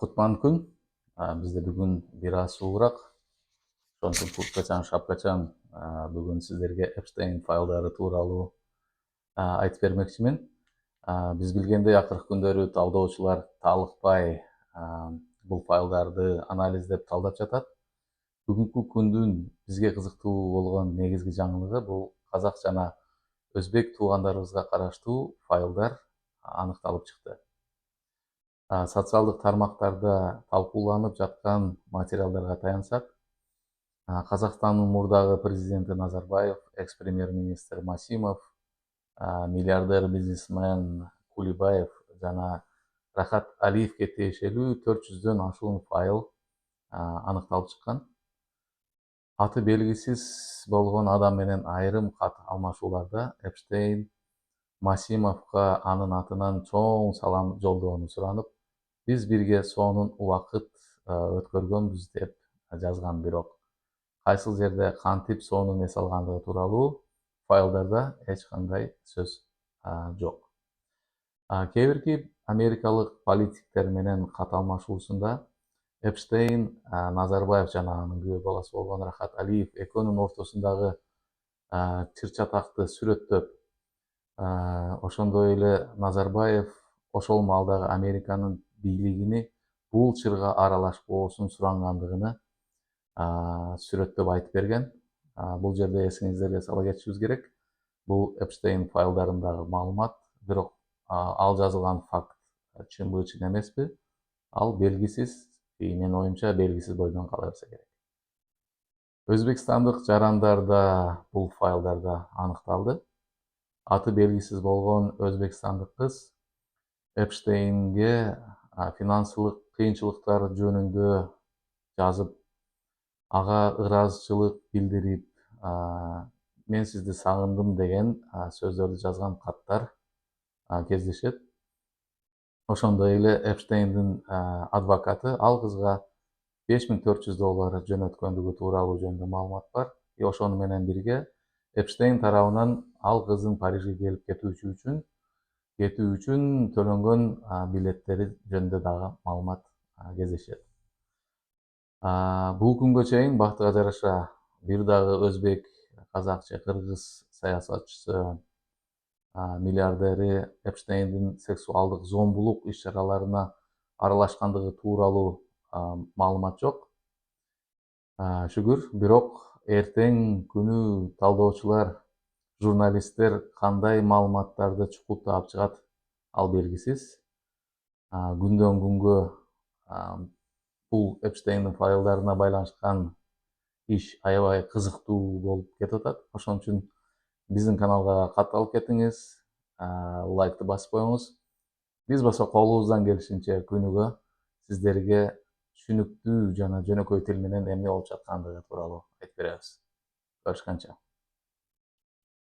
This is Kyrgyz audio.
Кутман күн. Бизде бүгүн бир аз суураак. Ошон үчүн курткачан, шапкачан бүгүн сиздерге Эпштейн файлдары тууралуу айтып бермекчимин. Биз билгендей акыркы күндөрү талдоочулар талыкпай бул файлдарды анализдеп талдап жатат. Бүгүнкү күндүн бизге кызыктуу болгон негизги жаңылыгы бул казак жана өзбек туугандарыбызга караштуу файлдар аныкталып чыкты. Социалдык тармактарда талкууланып жаткан материалдарга таянсак, Казакстандын мурдагы президенти Назарбаев, экс-премьер-министр Масимов, миллиардер бизнесмен Кулибаев жана Рахат Алиевке тиешелүү 400дөн ашуун файл аныкталып чыккан. Аты белгисиз болгон адам менен айрым кат алмашууларда Эпштейн Масимовго анын атынан чоң салам жолдоону суранып, биз бирге сонун убакыт өткөргөнбүз деп жазган. Бирок кайсыл жерде кантип сонун эс алгандыгы тууралуу файлдарда эч кандай сөз жок. Кээ америкалык политиктер менен кат алмашуусунда Эпштейн Назарбаев жана анын күйөө баласы болгон Рахат Алиев экөөнүн ортосундагы чыр-чатакты сүрөттөп, ошондой эле Назарбаев ошол маалдагы Американын бийлигини бул чырга аралашпоосун сурангандыгыны сүрөттөп айтып берген. Бул жерде эсиңиздерге сала кетишибиз керек. Бул Эпштейн файлдарындагы маалымат, бирок ал жазылган факт чынбы чын эмеспи? Ал белгисиз, менин оюмча белгисиз бойдон кала берсе керек. Өзбекстандык жарандарда бул файлдарда аныкталды. Аты белгисиз болгон өзбекстандык кыз Эпштейнге финансылык кыйынчылыктар жөнүндө жазып, ага ыраазычылык билдирип, мен сизди сагындым деген сөздөрдү жазган каттар кездешет. Ошондой эле Эпштейндин адвокаты ал кызга $5400 жөнөткөндүгү тууралуу жөнүндө маалымат бар. Ошону менен бирге Эпштейн тарабынан ал кыздын Парижге келип кетүү үчүн төлөнгөн билеттери жөнүндө дагы маалымат кездешет. Бул күнгө чейин бактыга жараша бир дагы өзбек, казак же кыргыз саясатчысы, миллиардери Эпштейндин сексуалдык зомбулук иш-чараларына аралашкандыгы тууралуу маалымат жок. Шүгүр, бирок эртең күнү талдоочулар, журналисттер кандай маалыматтарды чукул таап чыгат, ал белгисиз. Күндөн күнгө бул Эпштейндин файлдарына байланышкан иш аябай кызыктуу болуп кетип атат. Ошон үчүн биздин каналга катталып кетиңиз, лайкты басып коюңуз. Биз болсо колубуздан келишинче күнүгө сиздерге түшүнүктүү жана жөнөкөй тил менен эмне болуп жаткандыгы тууралуу айтып беребиз. Көрүшкөнчө.